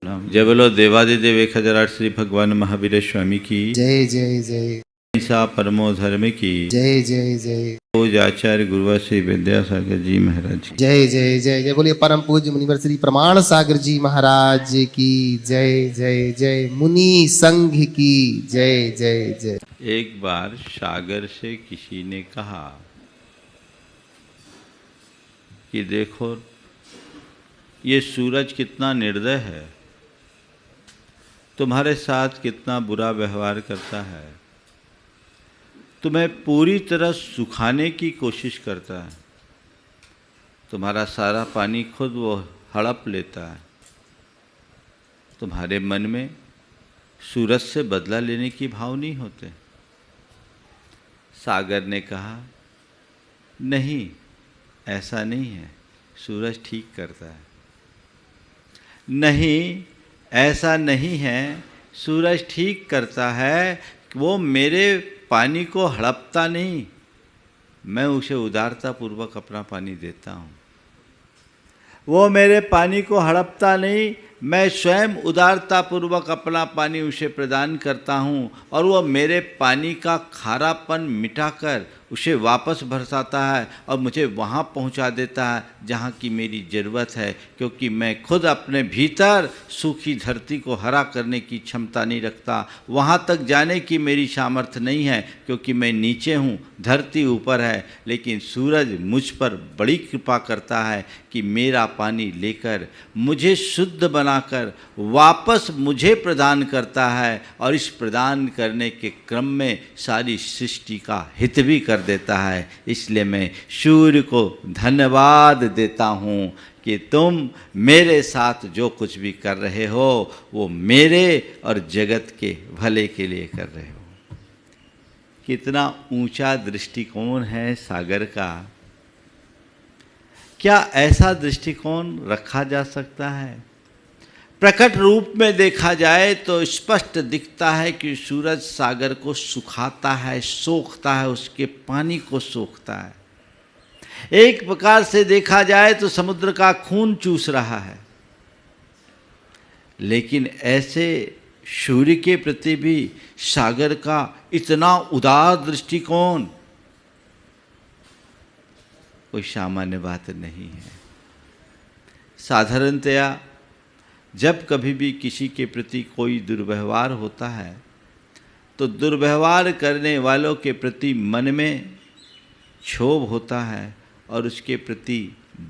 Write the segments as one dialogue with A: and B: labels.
A: जय बोलो देवादिदेव 1008 श्री भगवान महावीर स्वामी की
B: जय जय जय।
A: ऐसा परमो धर्म की
B: जय जय जय।
A: पूज्य आचार्य गुरुवर श्री विद्यासागर जी महाराज की
B: जय जय जय जय। बोलिए परम पूज्य मुनिवर श्री प्रमाण सागर जी महाराज की जय जय जय। मुनि संघ की जय जय जय।
A: एक बार सागर से किसी ने कहा कि देखो ये सूरज कितना निर्दय है, तुम्हारे साथ कितना बुरा व्यवहार करता है, तुम्हें पूरी तरह सुखाने की कोशिश करता है, तुम्हारा सारा पानी खुद वो हड़प लेता है। तुम्हारे मन में सूरज से बदला लेने की भाव नहीं होते। सागर ने कहा नहीं, ऐसा नहीं है, सूरज ठीक करता है। नहीं, ऐसा नहीं है, सूरज ठीक करता है, वो मेरे पानी को हड़पता नहीं, मैं उसे उदारतापूर्वक अपना पानी देता हूँ। वो मेरे पानी को हड़पता नहीं, मैं स्वयं उदारतापूर्वक अपना पानी उसे प्रदान करता हूँ और वो मेरे पानी का खारापन मिटाकर उसे वापस बरसाता है और मुझे वहाँ पहुँचा देता है जहाँ की मेरी ज़रूरत है, क्योंकि मैं खुद अपने भीतर सूखी धरती को हरा करने की क्षमता नहीं रखता। वहाँ तक जाने की मेरी सामर्थ्य नहीं है, क्योंकि मैं नीचे हूँ, धरती ऊपर है। लेकिन सूरज मुझ पर बड़ी कृपा करता है कि मेरा पानी लेकर मुझे शुद्ध बनाकर वापस मुझे प्रदान करता है और इस प्रदान करने के क्रम में सारी सृष्टि का हित भी कर देता है। इसलिए मैं सूर्य को धन्यवाद देता हूँ कि तुम मेरे साथ जो कुछ भी कर रहे हो वो मेरे और जगत के भले के लिए कर रहे हो। कितना ऊंचा दृष्टिकोण है सागर का। क्या ऐसा दृष्टिकोण रखा जा सकता है? प्रकट रूप में देखा जाए तो स्पष्ट दिखता है कि सूरज सागर को सुखाता है, सोखता है, उसके पानी को सोखता है। एक प्रकार से देखा जाए तो समुद्र का खून चूस रहा है। लेकिन ऐसे सूर्य के प्रति भी सागर का इतना उदार दृष्टिकोण कोई सामान्य बात नहीं है। साधारणतया जब कभी भी किसी के प्रति कोई दुर्व्यवहार होता है तो दुर्व्यवहार करने वालों के प्रति मन में क्षोभ होता है और उसके प्रति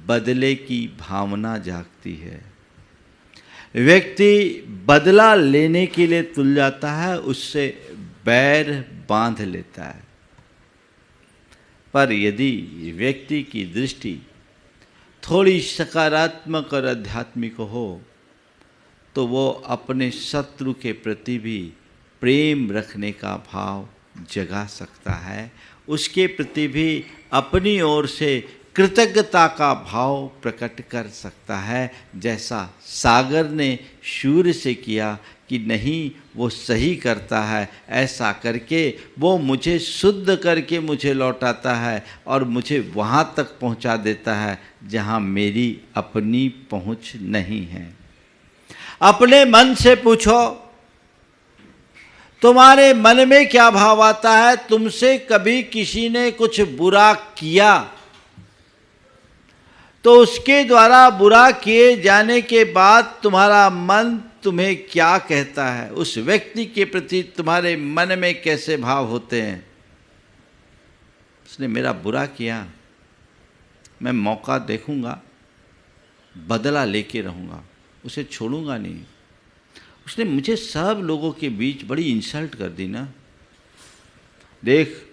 A: बदले की भावना जागती है। व्यक्ति बदला लेने के लिए तुल जाता है, उससे बैर बांध लेता है। पर यदि व्यक्ति की दृष्टि थोड़ी सकारात्मक और आध्यात्मिक हो तो वो अपने शत्रु के प्रति भी प्रेम रखने का भाव जगा सकता है, उसके प्रति भी अपनी ओर से कृतज्ञता का भाव प्रकट कर सकता है, जैसा सागर ने सूर्य से किया कि नहीं वो सही करता है। ऐसा करके वो मुझे शुद्ध करके मुझे लौटाता है और मुझे वहाँ तक पहुँचा देता है जहाँ मेरी अपनी पहुँच नहीं है। अपने मन से पूछो, तुम्हारे मन में क्या भाव आता है? तुमसे कभी किसी ने कुछ बुरा किया तो उसके द्वारा बुरा किए जाने के बाद तुम्हारा मन तुम्हें क्या कहता है? उस व्यक्ति के प्रति तुम्हारे मन में कैसे भाव होते हैं? उसने मेरा बुरा किया, मैं मौका देखूंगा, बदला लेके रहूंगा, उसे छोड़ूंगा नहीं। उसने मुझे सब लोगों के बीच बड़ी इंसल्ट कर दी ना, देख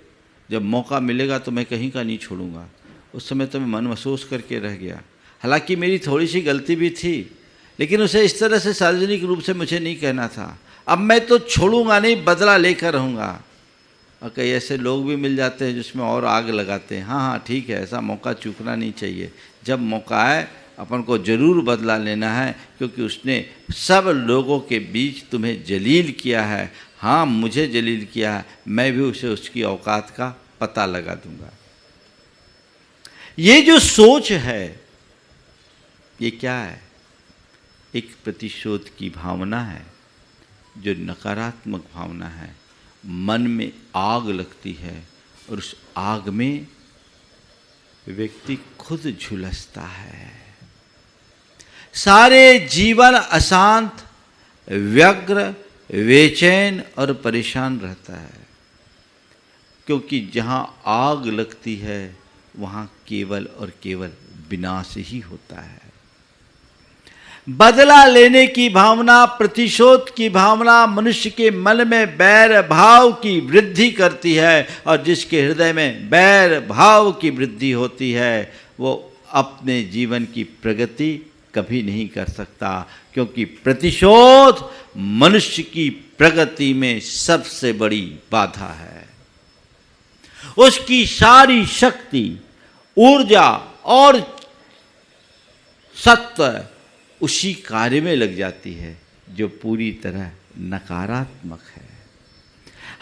A: जब मौका मिलेगा तो मैं कहीं का नहीं छोड़ूंगा। उस समय तो मैं मन महसूस करके रह गया। हालांकि मेरी थोड़ी सी गलती भी थी, लेकिन उसे इस तरह से सार्वजनिक रूप से मुझे नहीं कहना था। अब मैं तो छोड़ूंगा नहीं, बदला लेकर रहूँगा। और कई ऐसे लोग भी मिल जाते हैं जिसमें और आग लगाते हैं। हाँ हाँ ठीक है, ऐसा मौका चूकना नहीं चाहिए। जब मौका आए अपन को ज़रूर बदला लेना है, क्योंकि उसने सब लोगों के बीच तुम्हें जलील किया है। हाँ मुझे जलील किया है, मैं भी उसे उसकी औकात का पता लगा दूंगा। ये जो सोच है ये क्या है? एक प्रतिशोध की भावना है, जो नकारात्मक भावना है। मन में आग लगती है और उस आग में व्यक्ति खुद झुलसता है। सारे जीवन अशांत, व्यग्र, बेचैन और परेशान रहता है, क्योंकि जहाँ आग लगती है वहाँ केवल और केवल विनाश ही होता है। बदला लेने की भावना, प्रतिशोध की भावना मनुष्य के मन में बैर भाव की वृद्धि करती है, और जिसके हृदय में बैर भाव की वृद्धि होती है वो अपने जीवन की प्रगति कभी नहीं कर सकता, क्योंकि प्रतिशोध मनुष्य की प्रगति में सबसे बड़ी बाधा है। उसकी सारी शक्ति, ऊर्जा और सत्व उसी कार्य में लग जाती है जो पूरी तरह नकारात्मक है।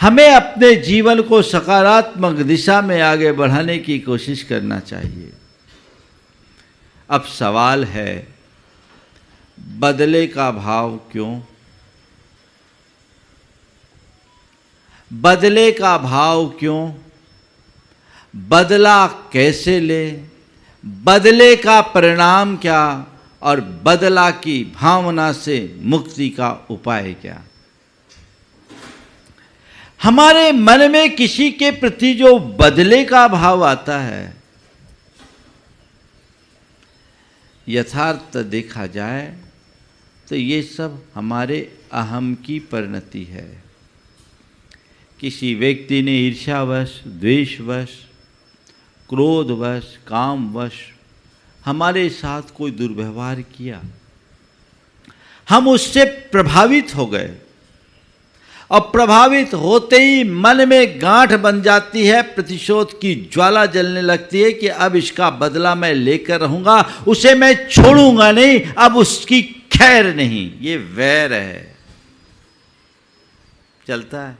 A: हमें अपने जीवन को सकारात्मक दिशा में आगे बढ़ाने की कोशिश करना चाहिए। अब सवाल है, बदले का भाव क्यों? बदले का भाव क्यों? बदला कैसे ले? बदले का परिणाम क्या? और बदला की भावना से मुक्ति का उपाय क्या? हमारे मन में किसी के प्रति जो बदले का भाव आता है, यथार्थ देखा जाए तो ये सब हमारे अहम की परिणति है। किसी व्यक्ति ने ईर्ष्यावश, द्वेषवश, क्रोधवश, कामवश हमारे साथ कोई दुर्व्यवहार किया, हम उससे प्रभावित हो गए, और प्रभावित होते ही मन में गांठ बन जाती है, प्रतिशोध की ज्वाला जलने लगती है कि अब इसका बदला मैं लेकर रहूंगा, उसे मैं छोड़ूंगा नहीं, अब उसकी खैर नहीं। ये वैर है, चलता है।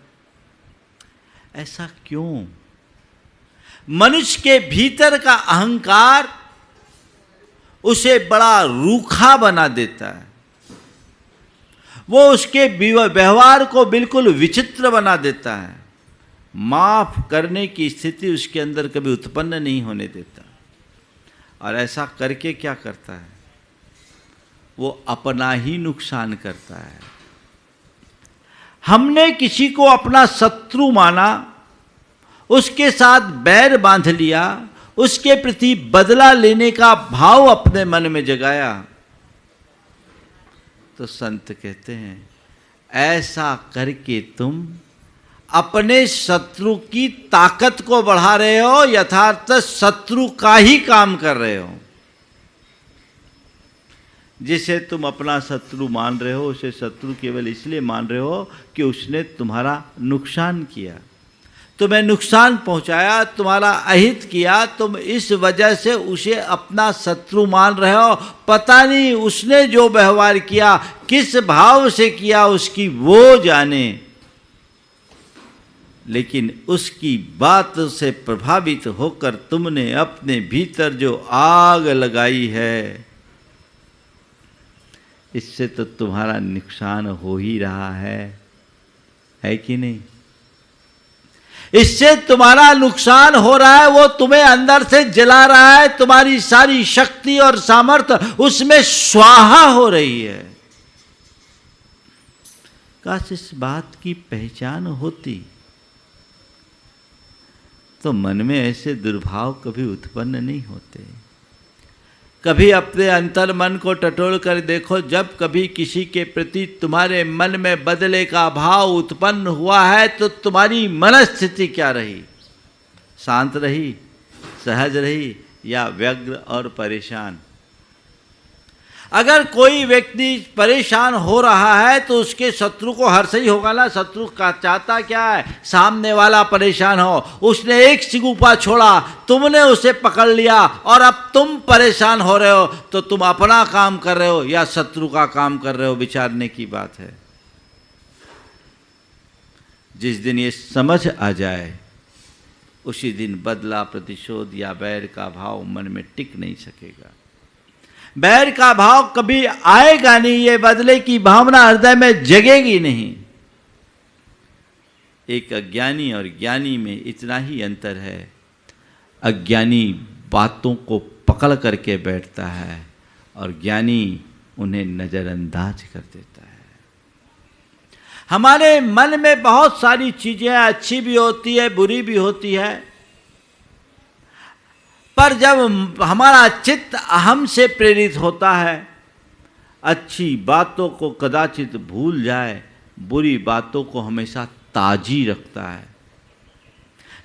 A: ऐसा क्यों? मनुष्य के भीतर का अहंकार उसे बड़ा रूखा बना देता है, वो उसके व्यवहार को बिल्कुल विचित्र बना देता है, माफ करने की स्थिति उसके अंदर कभी उत्पन्न नहीं होने देता। और ऐसा करके क्या करता है? वो अपना ही नुकसान करता है। हमने किसी को अपना शत्रु माना, उसके साथ बैर बांध लिया, उसके प्रति बदला लेने का भाव अपने मन में जगाया, तो संत कहते हैं ऐसा करके तुम अपने शत्रु की ताकत को बढ़ा रहे हो, यथार्थ शत्रु का ही काम कर रहे हो। जिसे तुम अपना शत्रु मान रहे हो, उसे शत्रु केवल इसलिए मान रहे हो कि उसने तुम्हारा नुकसान किया, तुम्हें नुकसान पहुंचाया, तुम्हारा अहित किया, तुम इस वजह से उसे अपना शत्रु मान रहे हो। पता नहीं उसने जो व्यवहार किया किस भाव से किया, उसकी वो जाने, लेकिन उसकी बात से प्रभावित होकर तुमने अपने भीतर जो आग लगाई है, इससे तो तुम्हारा नुकसान हो ही रहा है कि नहीं? इससे तुम्हारा नुकसान हो रहा है, वो तुम्हें अंदर से जला रहा है, तुम्हारी सारी शक्ति और सामर्थ्य उसमें स्वाहा हो रही है। काश इस बात की पहचान होती तो मन में ऐसे दुर्भाव कभी उत्पन्न नहीं होते। कभी अपने अंतर मन को टटोल कर देखो, जब कभी किसी के प्रति तुम्हारे मन में बदले का भाव उत्पन्न हुआ है तो तुम्हारी मनस्थिति क्या रही? शांत रही, सहज रही, या व्यग्र और परेशान? अगर कोई व्यक्ति परेशान हो रहा है तो उसके शत्रु को हर्ष ही होगा ना। शत्रु का चाहता क्या है? सामने वाला परेशान हो। उसने एक सिगुपा छोड़ा, तुमने उसे पकड़ लिया और अब तुम परेशान हो रहे हो, तो तुम अपना काम कर रहे हो या शत्रु का काम कर रहे हो, विचारने की बात है। जिस दिन ये समझ आ जाए उसी दिन बदला, प्रतिशोध या बैर का भाव मन में टिक नहीं सकेगा। बैर का भाव कभी आएगा नहीं, ये बदले की भावना हृदय में जगेगी नहीं। एक अज्ञानी और ज्ञानी में इतना ही अंतर है, अज्ञानी बातों को पकड़ करके बैठता है और ज्ञानी उन्हें नजरअंदाज कर देता है। हमारे मन में बहुत सारी चीजें अच्छी भी होती है, बुरी भी होती है, पर जब हमारा चित्त अहम से प्रेरित होता है, अच्छी बातों को कदाचित भूल जाए, बुरी बातों को हमेशा ताजी रखता है,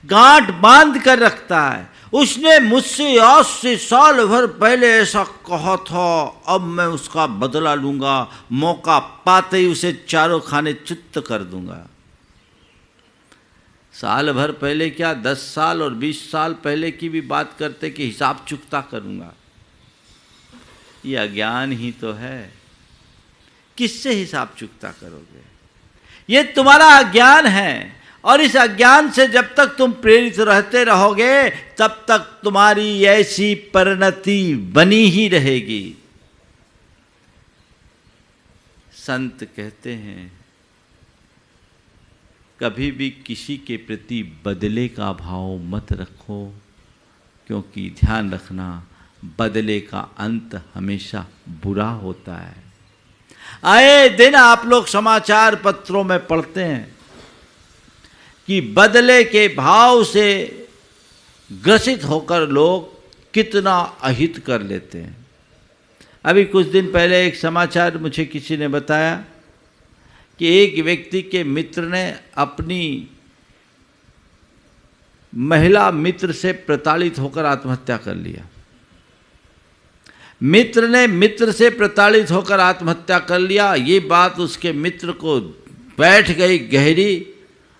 A: गांठ बांध कर रखता है। उसने मुझसे आज से साल भर पहले ऐसा कहा था, अब मैं उसका बदला लूंगा, मौका पाते ही उसे चारों खाने चित्त कर दूंगा। साल भर पहले क्या, 10 साल और 20 साल पहले की भी बात करते कि हिसाब चुकता करूंगा। ये अज्ञान ही तो है, किससे हिसाब चुकता करोगे? ये तुम्हारा अज्ञान है, और इस अज्ञान से जब तक तुम प्रेरित रहते रहोगे तब तक तुम्हारी ऐसी परिणति बनी ही रहेगी। संत कहते हैं कभी भी किसी के प्रति बदले का भाव मत रखो, क्योंकि ध्यान रखना बदले का अंत हमेशा बुरा होता है। आए दिन आप लोग समाचार पत्रों में पढ़ते हैं कि बदले के भाव से ग्रसित होकर लोग कितना अहित कर लेते हैं। अभी कुछ दिन पहले एक समाचार मुझे किसी ने बताया कि एक व्यक्ति के मित्र ने अपनी महिला मित्र से प्रताड़ित होकर आत्महत्या कर लिया। मित्र ने मित्र से प्रताड़ित होकर आत्महत्या कर लिया। ये बात उसके मित्र को बैठ गई गहरी।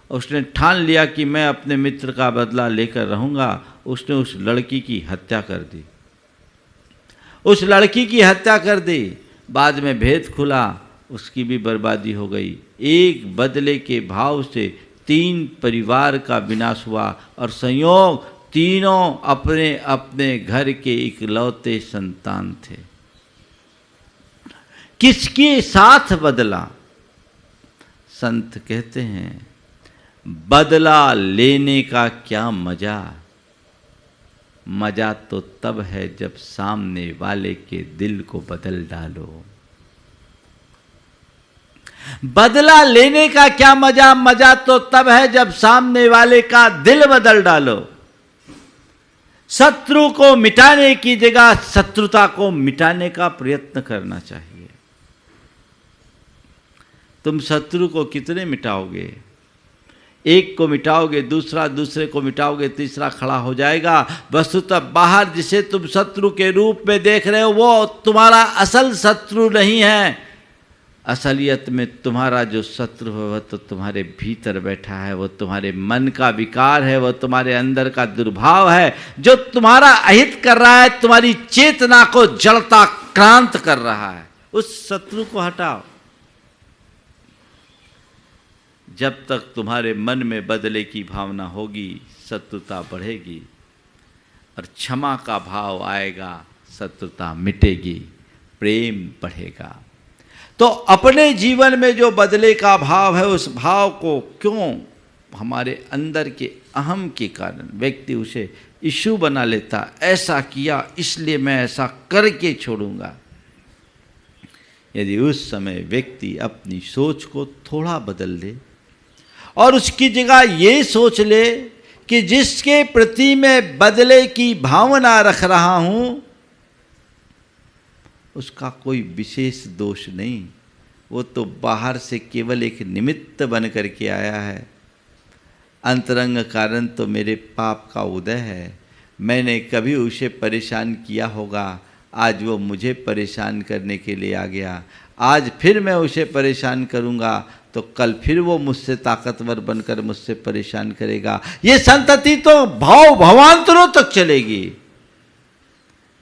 A: उसने ठान लिया कि मैं अपने मित्र का बदला लेकर रहूँगा। उसने उस लड़की की हत्या कर दी। उस लड़की की हत्या कर दी। बाद में भेद खुला, उसकी भी बर्बादी हो गई। एक बदले के भाव से 3 परिवार का विनाश हुआ, और संयोग तीनों अपने अपने घर के इकलौते संतान थे। किसके साथ बदला? संत कहते हैं बदला लेने का क्या मजा, मजा तो तब है जब सामने वाले के दिल को बदल डालो। बदला लेने का क्या मजा, मजा तो तब है जब सामने वाले का दिल बदल डालो। शत्रु को मिटाने की जगह शत्रुता को मिटाने का प्रयत्न करना चाहिए। तुम शत्रु को कितने मिटाओगे? एक को मिटाओगे, दूसरा दूसरे को मिटाओगे, तीसरा खड़ा हो जाएगा। वस्तुतः बाहर जिसे तुम शत्रु के रूप में देख रहे हो वो तुम्हारा असल शत्रु नहीं है। असलियत में तुम्हारा जो शत्रु है वह तो तुम्हारे भीतर बैठा है, वो तुम्हारे मन का विकार है, वह तुम्हारे अंदर का दुर्भाव है, जो तुम्हारा अहित कर रहा है, तुम्हारी चेतना को जड़ता क्रांत कर रहा है। उस शत्रु को हटाओ। जब तक तुम्हारे मन में बदले की भावना होगी शत्रुता बढ़ेगी, और क्षमा का भाव आएगा शत्रुता मिटेगी, प्रेम बढ़ेगा। तो अपने जीवन में जो बदले का भाव है उस भाव को क्यों हमारे अंदर के अहम के कारण व्यक्ति उसे इशू बना लेता, ऐसा किया इसलिए मैं ऐसा करके छोड़ूंगा। यदि उस समय व्यक्ति अपनी सोच को थोड़ा बदल ले और उसकी जगह ये सोच ले कि जिसके प्रति मैं बदले की भावना रख रहा हूं उसका कोई विशेष दोष नहीं, वो तो बाहर से केवल एक निमित्त बन करके आया है। अंतरंग कारण तो मेरे पाप का उदय है। मैंने कभी उसे परेशान किया होगा, आज वो मुझे परेशान करने के लिए आ गया। आज फिर मैं उसे परेशान करूंगा तो कल फिर वो मुझसे ताकतवर बनकर मुझसे परेशान करेगा। ये संतति तो भाव भवांतरों तक चलेगी।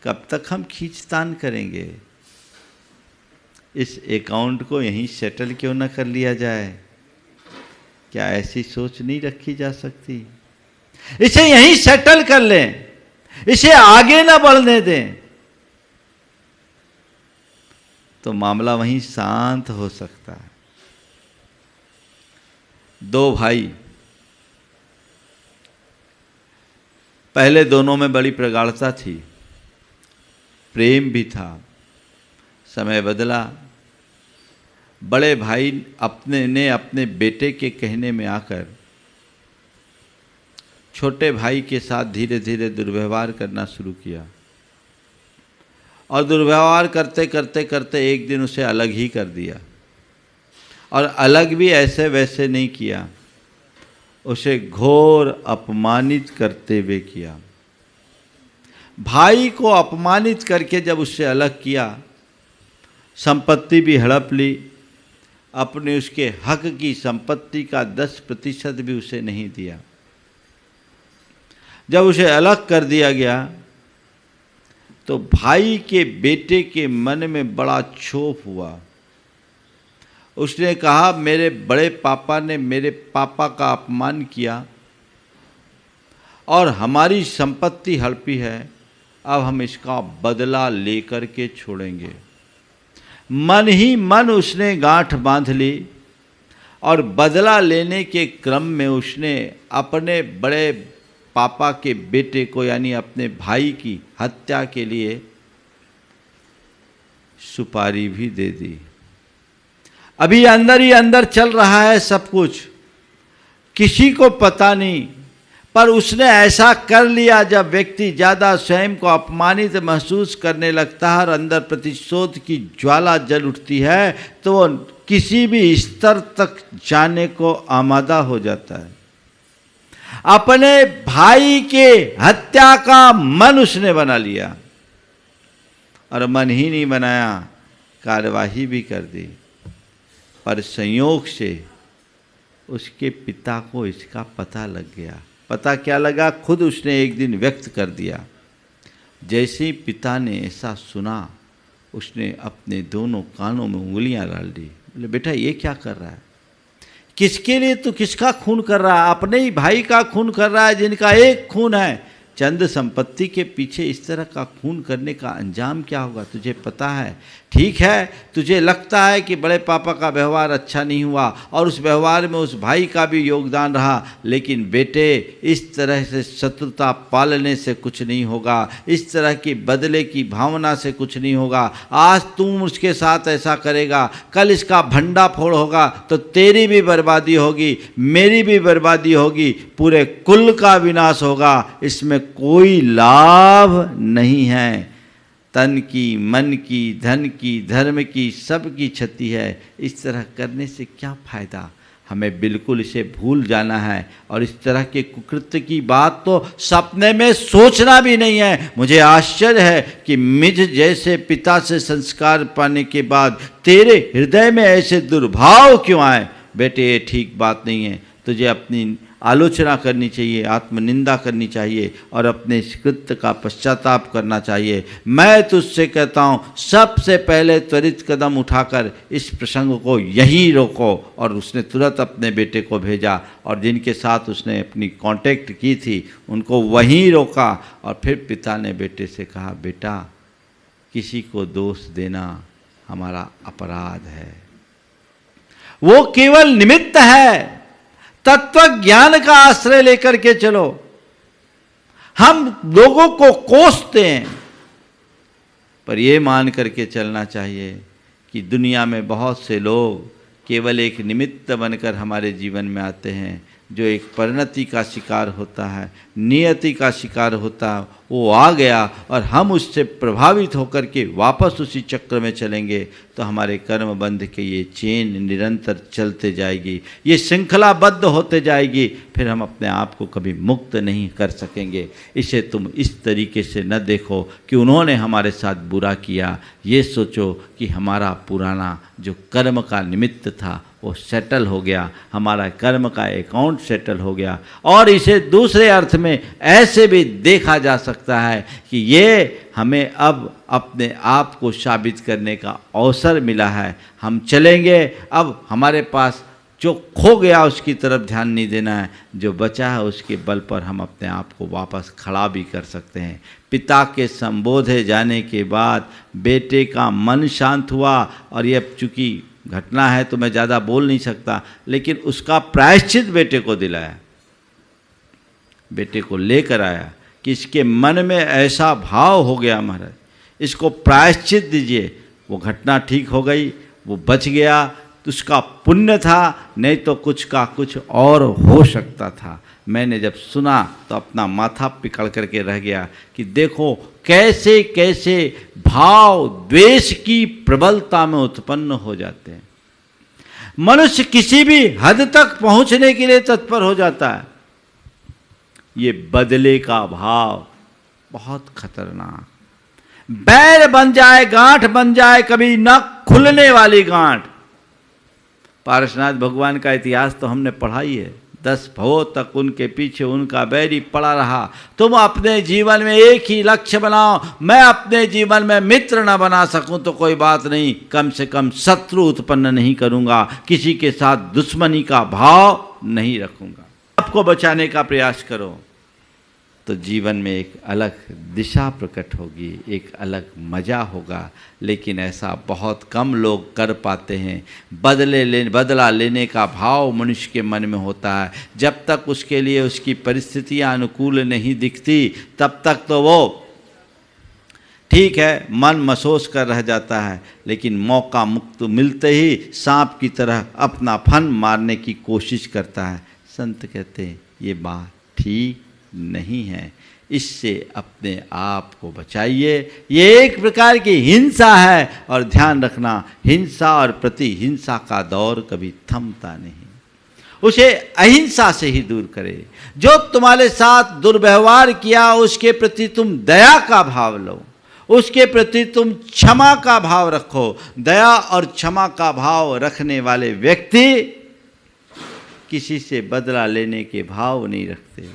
A: कब तक हम खींचतान करेंगे? इस अकाउंट को यहीं सेटल क्यों न कर लिया जाए? क्या ऐसी सोच नहीं रखी जा सकती? इसे यहीं सेटल कर लें, इसे आगे ना बढ़ने दें। तो मामला वहीं शांत हो सकता है। दो भाई, पहले दोनों में बड़ी प्रगाढ़ता थी, प्रेम भी था। समय बदला, बड़े भाई अपने बेटे के कहने में आकर छोटे भाई के साथ धीरे धीरे दुर्व्यवहार करना शुरू किया, और दुर्व्यवहार करते करते करते एक दिन उसे अलग ही कर दिया। और अलग भी ऐसे वैसे नहीं किया, उसे घोर अपमानित करते हुए किया। भाई को अपमानित करके जब उससे अलग किया, संपत्ति भी हड़प ली, अपने उसके हक की संपत्ति का 10% भी उसे नहीं दिया। जब उसे अलग कर दिया गया तो भाई के बेटे के मन में बड़ा क्षोभ हुआ। उसने कहा, मेरे बड़े पापा ने मेरे पापा का अपमान किया और हमारी संपत्ति हड़पी है, अब हम इसका बदला लेकर के छोड़ेंगे। मन ही मन उसने गांठ बांध ली और बदला लेने के क्रम में उसने अपने बड़े पापा के बेटे को यानी अपने भाई की हत्या के लिए सुपारी भी दे दी। अभी अंदर ही अंदर चल रहा है सब कुछ, किसी को पता नहीं, पर उसने ऐसा कर लिया। जब व्यक्ति ज़्यादा स्वयं को अपमानित महसूस करने लगता है और अंदर प्रतिशोध की ज्वाला जल उठती है, तो वो किसी भी स्तर तक जाने को आमादा हो जाता है। अपने भाई के हत्या का मन उसने बना लिया, और मन ही नहीं बनाया, कार्यवाही भी कर दी। पर संयोग से उसके पिता को इसका पता लग गया। पता क्या लगा? खुद उसने एक दिन व्यक्त कर दिया। जैसे ही पिता ने ऐसा सुना, उसने अपने दोनों कानों में उंगलियां डाल दी। बोले, बेटा ये क्या कर रहा है? किसके लिए तू किसका खून कर रहा है? अपने ही भाई का खून कर रहा है, जिनका एक खून है। चंद संपत्ति के पीछे इस तरह का खून करने का अंजाम क्या होगा तुझे पता है? ठीक है, तुझे लगता है कि बड़े पापा का व्यवहार अच्छा नहीं हुआ और उस व्यवहार में उस भाई का भी योगदान रहा, लेकिन बेटे इस तरह से शत्रुता पालने से कुछ नहीं होगा, इस तरह की बदले की भावना से कुछ नहीं होगा। आज तुम उसके साथ ऐसा करेगा, कल इसका भंडाफोड़ होगा तो तेरी भी बर्बादी होगी, मेरी भी बर्बादी होगी, पूरे कुल का विनाश होगा। इसमें कोई लाभ नहीं है। तन की, मन की, धन की, धर्म की, सब की क्षति है। इस तरह करने से क्या फायदा? हमें बिल्कुल इसे भूल जाना है और इस तरह के कुकृत्य की बात तो सपने में सोचना भी नहीं है। मुझे आश्चर्य है कि मुझ जैसे पिता से संस्कार पाने के बाद तेरे हृदय में ऐसे दुर्भाव क्यों आए? बेटे ये ठीक बात नहीं है। तुझे अपनी आलोचना करनी चाहिए, आत्मनिंदा करनी चाहिए और अपने इस कृत्य का पश्चाताप करना चाहिए। मैं तुझसे कहता हूँ, सबसे पहले त्वरित कदम उठाकर इस प्रसंग को यहीं रोको। और उसने तुरंत अपने बेटे को भेजा और जिनके साथ उसने अपनी कांटेक्ट की थी उनको वहीं रोका। और फिर पिता ने बेटे से कहा, बेटा किसी को दोष देना हमारा अपराध है, वो केवल निमित्त है। तत्व ज्ञान का आश्रय लेकर के चलो। हम लोगों को कोसते हैं, पर यह मान करके चलना चाहिए कि दुनिया में बहुत से लोग केवल एक निमित्त बनकर हमारे जीवन में आते हैं, जो एक परिणति का शिकार होता है, नियति का शिकार होता है। वो आ गया और हम उससे प्रभावित होकर के वापस उसी चक्र में चलेंगे तो हमारे कर्म बंध के ये चेन निरंतर चलते जाएगी, ये श्रृंखलाबद्ध होते जाएगी। फिर हम अपने आप को कभी मुक्त नहीं कर सकेंगे। इसे तुम इस तरीके से न देखो कि उन्होंने हमारे साथ बुरा किया। ये सोचो कि हमारा पुराना जो कर्म का निमित्त था वो सेटल हो गया, हमारा कर्म का अकाउंट सेटल हो गया। और इसे दूसरे अर्थ में ऐसे भी देखा जा सकता है कि ये हमें अब अपने आप को साबित करने का अवसर मिला है। हम चलेंगे, अब हमारे पास जो खो गया उसकी तरफ ध्यान नहीं देना है, जो बचा है उसके बल पर हम अपने आप को वापस खड़ा भी कर सकते हैं। पिता के संबोधे जाने के बाद बेटे का मन शांत हुआ, और यह चूँकि घटना है तो मैं ज़्यादा बोल नहीं सकता, लेकिन उसका प्रायश्चित बेटे को दिलाया, बेटे को लेकर आया कि इसके मन में ऐसा भाव हो गया महाराज, इसको प्रायश्चित दीजिए। वो घटना ठीक हो गई, वो बच गया, तो उसका पुण्य था, नहीं तो कुछ का कुछ और हो सकता था। मैंने जब सुना तो अपना माथा पिकड़ करके रह गया कि देखो कैसे कैसे भाव द्वेष की प्रबलता में उत्पन्न हो जाते हैं। मनुष्य किसी भी हद तक पहुंचने के लिए तत्पर हो जाता है। ये बदले का भाव बहुत खतरनाक, बैर बन जाए, गांठ बन जाए, कभी न खुलने वाली गांठ। पारसनाथ भगवान का इतिहास तो हमने पढ़ा ही है। 10 भवों तक उनके पीछे उनका बैरी पड़ा रहा। तुम अपने जीवन में एक ही लक्ष्य बनाओ, मैं अपने जीवन में मित्र न बना सकूं तो कोई बात नहीं, कम से कम शत्रु उत्पन्न नहीं करूंगा, किसी के साथ दुश्मनी का भाव नहीं रखूंगा। आपको बचाने का प्रयास करो तो जीवन में एक अलग दिशा प्रकट होगी, एक अलग मज़ा होगा। लेकिन ऐसा बहुत कम लोग कर पाते हैं। बदला लेने का भाव मनुष्य के मन में होता है। जब तक उसके लिए उसकी परिस्थितियां अनुकूल नहीं दिखती तब तक तो वो ठीक है, मन महसूस कर रह जाता है, लेकिन मौका मुक्त मिलते ही सांप की तरह अपना फन मारने की कोशिश करता है। संत कहते हैं ये बात ठीक नहीं है, इससे अपने आप को बचाइए। ये एक प्रकार की हिंसा है, और ध्यान रखना हिंसा और प्रतिहिंसा का दौर कभी थमता नहीं। उसे अहिंसा से ही दूर करे। जो तुम्हारे साथ दुर्व्यवहार किया उसके प्रति तुम दया का भाव लो, उसके प्रति तुम क्षमा का भाव रखो। दया और क्षमा का भाव रखने वाले व्यक्ति किसी से बदला लेने के भाव नहीं रखते,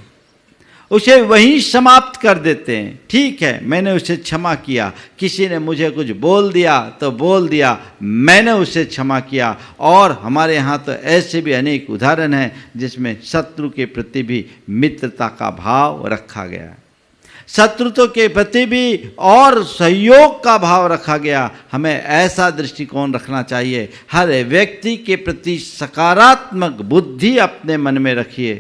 A: उसे वहीं समाप्त कर देते हैं। ठीक है, मैंने उसे क्षमा किया, किसी ने मुझे कुछ बोल दिया तो बोल दिया, मैंने उसे क्षमा किया। और हमारे यहाँ तो ऐसे भी अनेक उदाहरण हैं जिसमें शत्रु के प्रति भी मित्रता का भाव रखा गया, शत्रुत्व के प्रति भी और सहयोग का भाव रखा गया। हमें ऐसा दृष्टिकोण रखना चाहिए। हर व्यक्ति के प्रति सकारात्मक बुद्धि अपने मन में रखिए।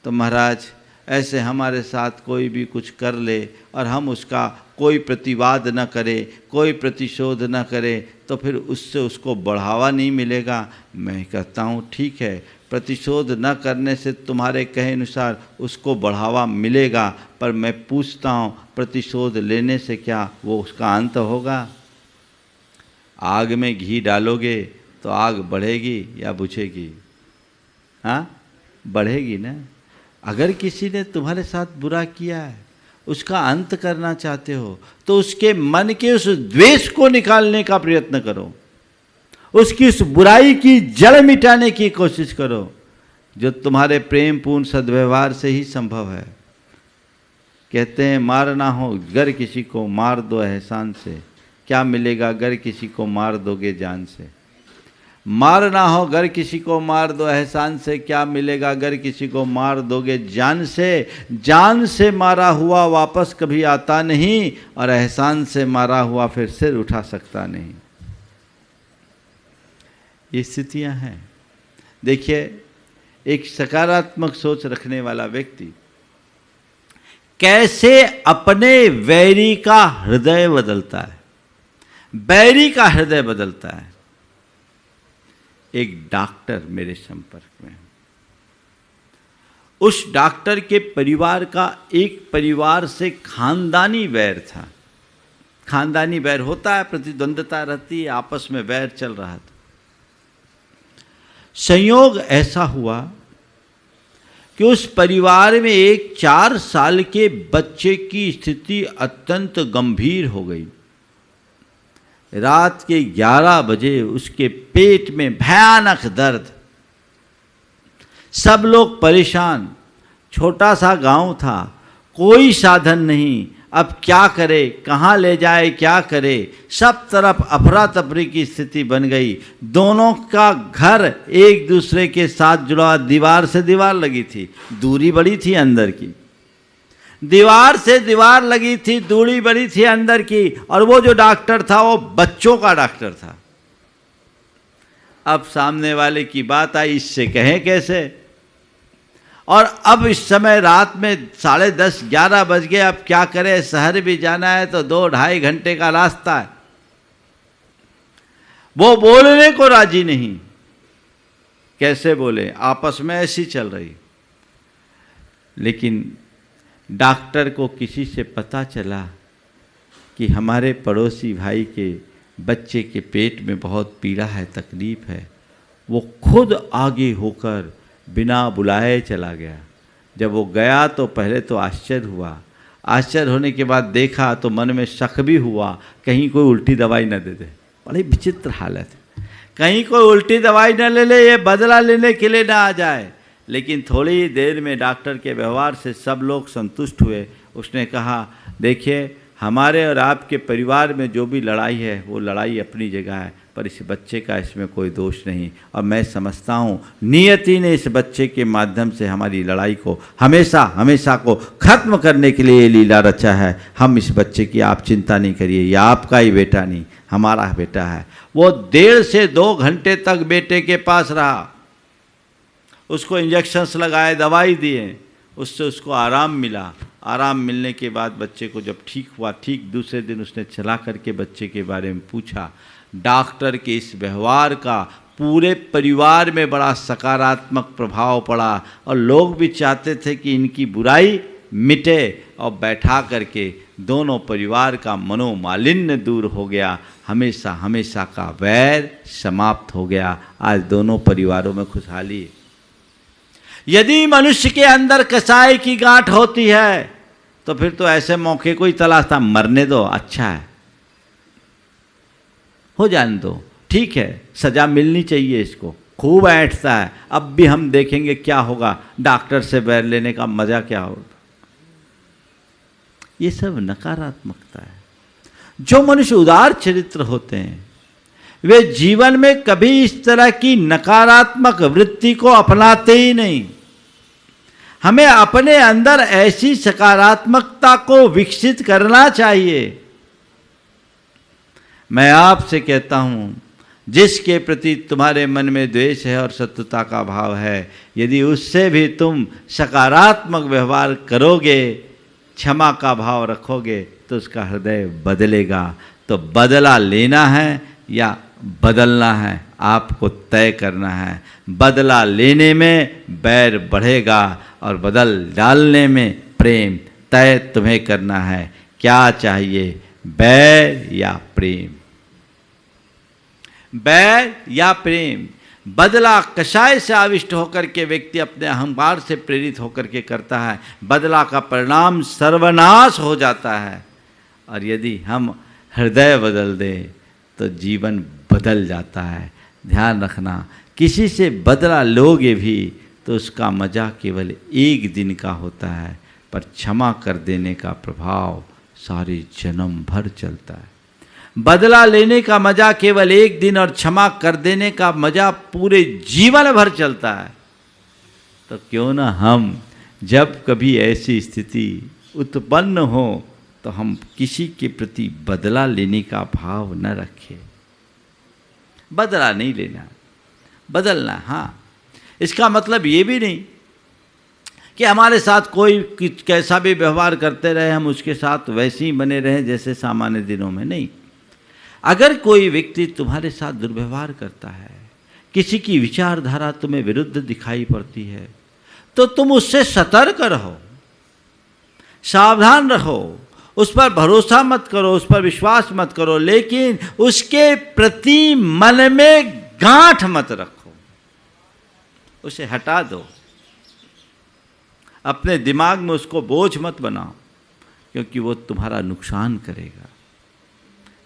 A: तो महाराज ऐसे हमारे साथ कोई भी कुछ कर ले और हम उसका कोई प्रतिवाद न करें, कोई प्रतिशोध न करें, तो फिर उससे उसको बढ़ावा नहीं मिलेगा। मैं कहता हूँ ठीक है, प्रतिशोध न करने से तुम्हारे कहे अनुसार उसको बढ़ावा मिलेगा, पर मैं पूछता हूँ प्रतिशोध लेने से क्या वो उसका अंत होगा? आग में घी डालोगे तो आग बढ़ेगी या बुझेगी? हाँ, बढ़ेगी ना। अगर किसी ने तुम्हारे साथ बुरा किया है, उसका अंत करना चाहते हो, तो उसके मन के उस द्वेष को निकालने का प्रयत्न करो, उसकी उस बुराई की जड़ मिटाने की कोशिश करो, जो तुम्हारे प्रेम पूर्ण सद्व्यवहार से ही संभव है। कहते हैं मारना हो गर किसी को मार दो एहसान से, क्या मिलेगा गर किसी को मार दोगे जान से। मारना हो गर किसी को मार दो एहसान से, क्या मिलेगा अगर किसी को मार दोगे जान से। जान से मारा हुआ वापस कभी आता नहीं, और एहसान से मारा हुआ फिर सिर उठा सकता नहीं। ये स्थितियां हैं। देखिए, एक सकारात्मक सोच रखने वाला व्यक्ति कैसे अपने वैरी का हृदय बदलता है, बैरी का हृदय बदलता है। एक डॉक्टर मेरे संपर्क में, उस डॉक्टर के परिवार का एक परिवार से खानदानी वैर था। खानदानी वैर होता है, प्रतिद्वंद्विता रहती है, आपस में वैर चल रहा था। संयोग ऐसा हुआ कि उस परिवार में एक 4 साल के बच्चे की स्थिति अत्यंत गंभीर हो गई। रात के 11 बजे उसके पेट में भयानक दर्द, सब लोग परेशान। छोटा सा गांव था, कोई साधन नहीं, अब क्या करे, कहाँ ले जाए, क्या करे। सब तरफ अफरा तफरी की स्थिति बन गई। दोनों का घर एक दूसरे के साथ जुड़ा, दीवार से दीवार लगी थी, दूरी बड़ी थी अंदर की, दीवार से दीवार लगी थी, दूरी बड़ी थी अंदर की। और वो जो डॉक्टर था वो बच्चों का डॉक्टर था। अब सामने वाले की बात आई, इससे कहें कैसे। और अब इस समय रात में 10:30 11 बज गए। अब क्या करें, शहर भी जाना है तो 2-2.5 घंटे का रास्ता है। वो बोलने को राजी नहीं। कैसे बोले, आपस में ऐसी चल रही। लेकिन डॉक्टर को किसी से पता चला कि हमारे पड़ोसी भाई के बच्चे के पेट में बहुत पीड़ा है, तकलीफ है। वो खुद आगे होकर बिना बुलाए चला गया। जब वो गया तो पहले तो आश्चर्य हुआ। आश्चर्य होने के बाद देखा तो मन में शक भी हुआ, कहीं कोई उल्टी दवाई न दे दे। बड़ी विचित्र हालत है, कहीं कोई उल्टी दवाई न ले ले, ये बदला लेने के लिए ना आ जाए। लेकिन थोड़ी ही देर में डॉक्टर के व्यवहार से सब लोग संतुष्ट हुए। उसने कहा, देखिए हमारे और आपके परिवार में जो भी लड़ाई है वो लड़ाई अपनी जगह है, पर इस बच्चे का इसमें कोई दोष नहीं। और मैं समझता हूँ नियति ने इस बच्चे के माध्यम से हमारी लड़ाई को हमेशा हमेशा को ख़त्म करने के लिए ये लीला रचा है। हम इस बच्चे की आप चिंता नहीं करिए, ये आपका ही बेटा नहीं, हमारा बेटा है। वो 1.5 से 2 घंटे तक बेटे के पास रहा, उसको इंजेक्शन्स लगाए, दवाई दिए, उससे उसको आराम मिला। आराम मिलने के बाद बच्चे को जब ठीक हुआ, ठीक दूसरे दिन उसने चला करके बच्चे के बारे में पूछा। डॉक्टर के इस व्यवहार का पूरे परिवार में बड़ा सकारात्मक प्रभाव पड़ा और लोग भी चाहते थे कि इनकी बुराई मिटे। और बैठा करके दोनों परिवार का मनोमालिन्य दूर हो गया, हमेशा हमेशा का वैर समाप्त हो गया। आज दोनों परिवारों में खुशहाली है। यदि मनुष्य के अंदर कसाई की गांठ होती है तो फिर तो ऐसे मौके को ही तलाश था, मरने दो, अच्छा है, हो जाने दो, ठीक है, सजा मिलनी चाहिए इसको, खूब ऐंठता है, अब भी हम देखेंगे क्या होगा, डॉक्टर से बैर लेने का मजा क्या होगा। ये सब नकारात्मकता है। जो मनुष्य उदार चरित्र होते हैं वे जीवन में कभी इस तरह की नकारात्मक वृत्ति को अपनाते ही नहीं। हमें अपने अंदर ऐसी सकारात्मकता को विकसित करना चाहिए। मैं आपसे कहता हूं, जिसके प्रति तुम्हारे मन में द्वेष है और शत्रुता का भाव है, यदि उससे भी तुम सकारात्मक व्यवहार करोगे, क्षमा का भाव रखोगे, तो उसका हृदय बदलेगा। तो बदला लेना है या बदलना है, आपको तय करना है। बदला लेने में बैर बढ़ेगा और बदल डालने में प्रेम। तय तुम्हें करना है, क्या चाहिए, बैर या प्रेम, बैर या प्रेम। बदला कषाय से आविष्ट होकर के व्यक्ति अपने अहंकार से प्रेरित होकर के करता है, बदला का परिणाम सर्वनाश हो जाता है। और यदि हम हृदय बदल दें तो जीवन बदल जाता है। ध्यान रखना, किसी से बदला लोगे भी तो उसका मजा केवल एक दिन का होता है, पर क्षमा कर देने का प्रभाव सारे जन्म भर चलता है। बदला लेने का मजा केवल एक दिन और क्षमा कर देने का मजा पूरे जीवन भर चलता है। तो क्यों ना हम जब कभी ऐसी स्थिति उत्पन्न हो तो हम किसी के प्रति बदला लेने का भाव न रखें। बदला नहीं लेना, बदलना। हाँ, इसका मतलब ये भी नहीं कि हमारे साथ कोई कैसा भी व्यवहार करते रहे हम उसके साथ वैसे ही बने रहें जैसे सामान्य दिनों में। नहीं, अगर कोई व्यक्ति तुम्हारे साथ दुर्व्यवहार करता है, किसी की विचारधारा तुम्हें विरुद्ध दिखाई पड़ती है, तो तुम उससे सतर्क रहो, सावधान रहो, उस पर भरोसा मत करो, उस पर विश्वास मत करो, लेकिन उसके प्रति मन में गांठ मत रखो, उसे हटा दो। अपने दिमाग में उसको बोझ मत बनाओ, क्योंकि वो तुम्हारा नुकसान करेगा।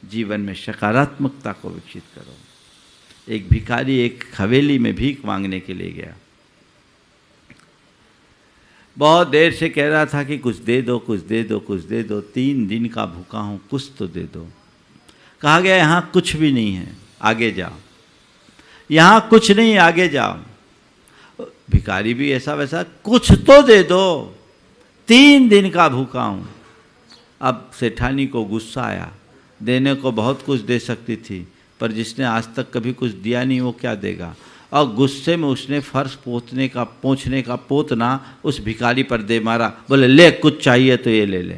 A: जीवन में सकारात्मकता को विकसित करो। एक भिखारी एक हवेली में भीख मांगने के लिए गया। बहुत देर से कह रहा था कि कुछ दे दो, कुछ दे दो, कुछ दे दो, 3 दिन का भूखा हूँ, कुछ तो दे दो। कहा गया यहाँ कुछ भी नहीं है, आगे जाओ, यहाँ कुछ नहीं, आगे जाओ। भिखारी भी ऐसा वैसा, कुछ तो दे दो, 3 दिन का भूखा हूँ। अब सेठानी को गुस्सा आया, देने को बहुत कुछ दे सकती थी, पर जिसने आज तक कभी कुछ दिया नहीं वो क्या देगा। और गुस्से में उसने फर्श पोंछने का पोतना उस भिखारी पर दे मारा, बोले ले, कुछ चाहिए तो ये ले ले।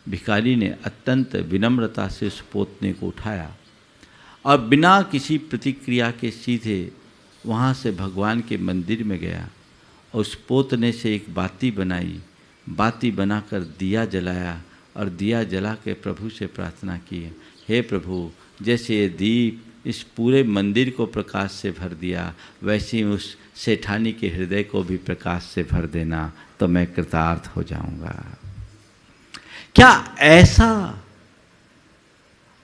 A: भिखारी ने अत्यंत विनम्रता से उस पोतने को उठाया और बिना किसी प्रतिक्रिया के सीधे वहाँ से भगवान के मंदिर में गया और उस पोतने से एक बाती बनाई, बाती बनाकर दिया जलाया और दिया जला के प्रभु से प्रार्थना की, हे प्रभु, जैसे ये दीप इस पूरे मंदिर को प्रकाश से भर दिया, वैसे ही उस सेठानी के हृदय को भी प्रकाश से भर देना, तो मैं कृतार्थ हो जाऊंगा। क्या ऐसा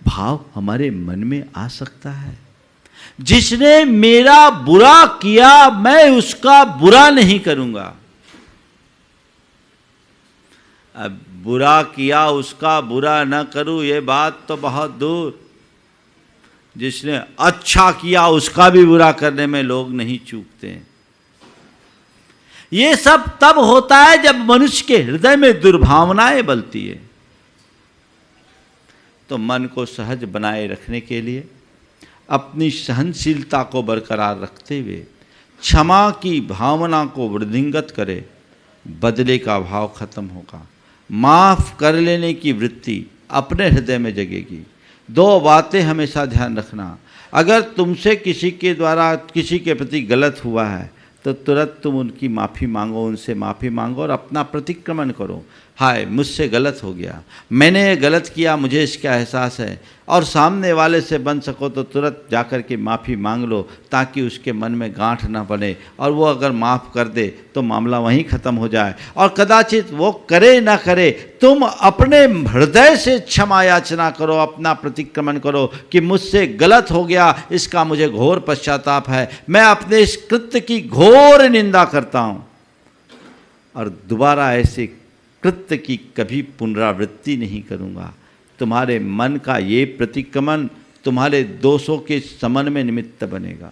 A: भाव हमारे मन में आ सकता है? जिसने मेरा बुरा किया मैं उसका बुरा नहीं करूंगा। अब बुरा किया उसका बुरा न करूं, ये बात तो बहुत दूर। जिसने अच्छा किया उसका भी बुरा करने में लोग नहीं चूकते। ये सब तब होता है जब मनुष्य के हृदय में दुर्भावनाएं बलती है। तो मन को सहज बनाए रखने के लिए अपनी सहनशीलता को बरकरार रखते हुए क्षमा की भावना को वृद्धिंगत करे, बदले का भाव खत्म होगा, माफ कर लेने की वृत्ति अपने हृदय में जगेगी। 2 बातें हमेशा ध्यान रखना, अगर तुमसे किसी के द्वारा किसी के प्रति गलत हुआ है तो तुरंत तुम उनकी माफ़ी मांगो, उनसे माफ़ी मांगो और अपना प्रतिक्रमण करो, हाय मुझसे गलत हो गया, मैंने ये गलत किया, मुझे इसका एहसास है। और सामने वाले से बन सको तो तुरंत जाकर के माफ़ी मांग लो, ताकि उसके मन में गांठ ना बने, और वो अगर माफ़ कर दे तो मामला वहीं ख़त्म हो जाए। और कदाचित वो करे ना करे, तुम अपने हृदय से क्षमा याचना करो, अपना प्रतिक्रमण करो कि मुझसे गलत हो गया, इसका मुझे घोर पश्चाताप है, मैं अपने इस कृत्य की घोर निंदा करता हूँ और दोबारा ऐसे कृत्य की कभी पुनरावृत्ति नहीं करूँगा। तुम्हारे मन का ये प्रतिक्रमण तुम्हारे दोषों के समन में निमित्त बनेगा,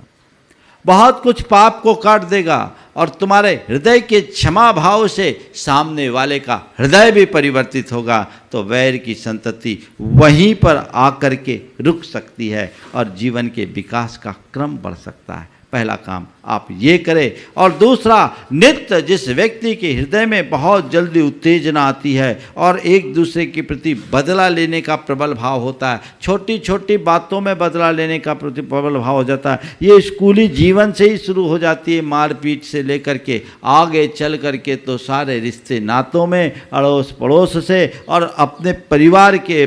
A: बहुत कुछ पाप को काट देगा और तुम्हारे हृदय के क्षमा भाव से सामने वाले का हृदय भी परिवर्तित होगा। तो वैर की संतति वहीं पर आकर के रुक सकती है और जीवन के विकास का क्रम बढ़ सकता है। पहला काम आप ये करें। और दूसरा, नित्य जिस व्यक्ति के हृदय में बहुत जल्दी उत्तेजना आती है और एक दूसरे के प्रति बदला लेने का प्रबल भाव होता है, छोटी छोटी बातों में बदला लेने का प्रबल भाव हो जाता है, ये स्कूली जीवन से ही शुरू हो जाती है, मारपीट से लेकर के आगे चल करके तो सारे रिश्ते नातों में, अड़ोस पड़ोस से और अपने परिवार के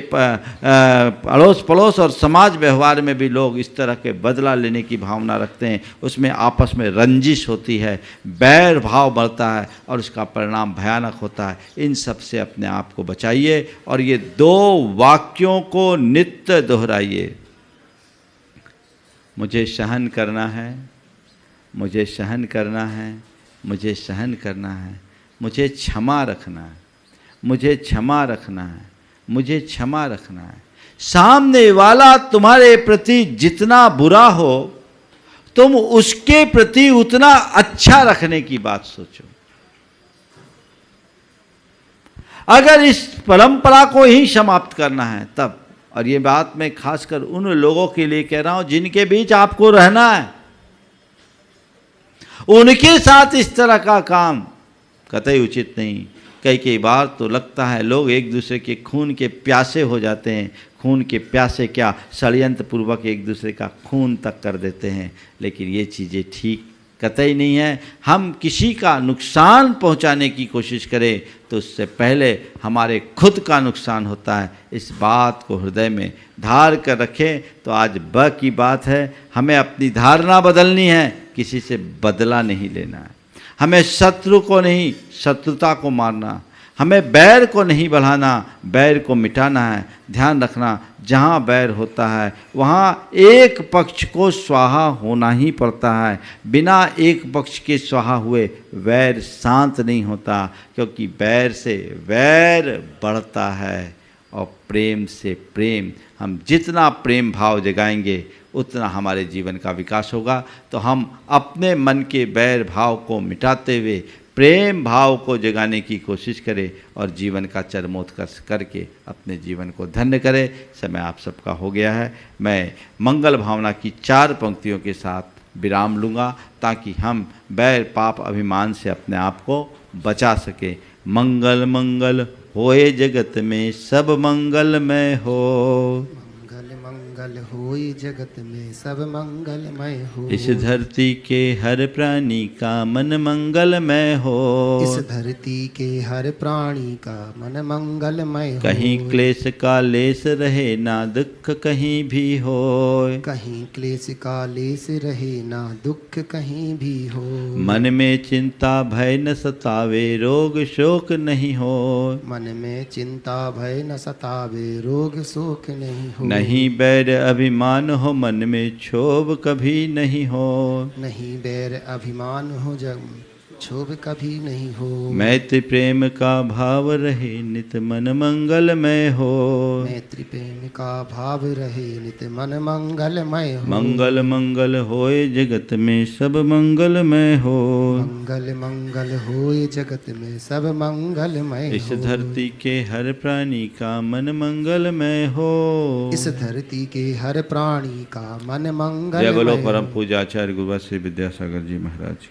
A: अड़ोस पड़ोस और समाज व्यवहार में भी लोग इस तरह के बदला लेने की भावना रखते हैं। उसमें आपस में रंजिश होती है, बैर भाव बढ़ता है और उसका परिणाम भयानक होता है। इन सब से अपने आप को बचाइए और ये 2 वाक्यों को नित्य दोहराइए। मुझे सहन करना है, मुझे सहन करना है, मुझे सहन करना है, मुझे क्षमा रखना है, मुझे क्षमा रखना है, मुझे क्षमा रखना है। सामने वाला तुम्हारे प्रति जितना बुरा हो तुम उसके प्रति उतना अच्छा रखने की बात सोचो। अगर इस परंपरा को ही समाप्त करना है तब, और ये बात मैं खासकर उन लोगों के लिए कह रहा हूं जिनके बीच आपको रहना है, उनके साथ इस तरह का काम कतई उचित नहीं। कई बार तो लगता है लोग एक दूसरे के खून के प्यासे हो जाते हैं, खून के प्यासे क्या, षड्यंत्र पूर्वक एक दूसरे का खून तक कर देते हैं। लेकिन ये चीज़ें ठीक कतई नहीं है। हम किसी का नुकसान पहुंचाने की कोशिश करें तो उससे पहले हमारे खुद का नुकसान होता है। इस बात को हृदय में धार कर रखें। तो आज ब की बात है, हमें अपनी धारणा बदलनी है, किसी से बदला नहीं लेना है, हमें शत्रु को नहीं शत्रुता को मारना, हमें बैर को नहीं बढ़ाना, बैर को मिटाना है। ध्यान रखना, जहाँ बैर होता है वहाँ एक पक्ष को स्वाहा होना ही पड़ता है। बिना एक पक्ष के स्वाहा हुए वैर शांत नहीं होता, क्योंकि बैर से वैर बढ़ता है और प्रेम से प्रेम। हम जितना प्रेम भाव जगाएंगे उतना हमारे जीवन का विकास होगा। तो हम अपने मन के बैर भाव को मिटाते हुए प्रेम भाव को जगाने की कोशिश करें और जीवन का चरमोत्कर्ष करके अपने जीवन को धन्य करें। समय आप सबका हो गया है। मैं मंगल भावना की 4 पंक्तियों के साथ विराम लूँगा ताकि हम बैर पाप अभिमान से अपने आप को बचा सकें। मंगल मंगल होए जगत में सब मंगलमय हो।
B: मंगल होई जगत में सब मंगलमय हो।
A: इस धरती के हर प्राणी का मन मंगलमय हो।
B: इस धरती के हर प्राणी का मन मंगलमय हो।
A: कहीं क्लेश का लेस रहे ना दुख कहीं भी हो।
B: कहीं क्लेश का लेस रहे ना दुख कहीं भी हो।
A: मन में चिंता भय न सतावे रोग शोक नहीं हो।
B: मन में चिंता भय न सतावे रोग शोक नहीं हो।
A: नहीं बैर अभिमान हो मन में क्षोभ कभी नहीं हो।
B: नहीं बैर अभिमान हो जब क्षोभ कभी नहीं हो।
A: मैत्री प्रेम का भाव रहे नित मन मंगलमय हो।
B: मैत्री प्रेम का भाव रहे नित मन मंगलमय हो।
A: मंगल मंगल होए जगत में सब मंगलमय हो।
B: मंगल मंगल होए जगत में सब मंगलमय हो।
A: इस धरती के हर प्राणी का मन मंगलमय हो।
B: इस धरती के हर प्राणी का मन मंगलमय
A: जय बोलो
B: हो।
A: परम पूज्य आचार्य गुरु श्री विद्यासागर जी महाराज।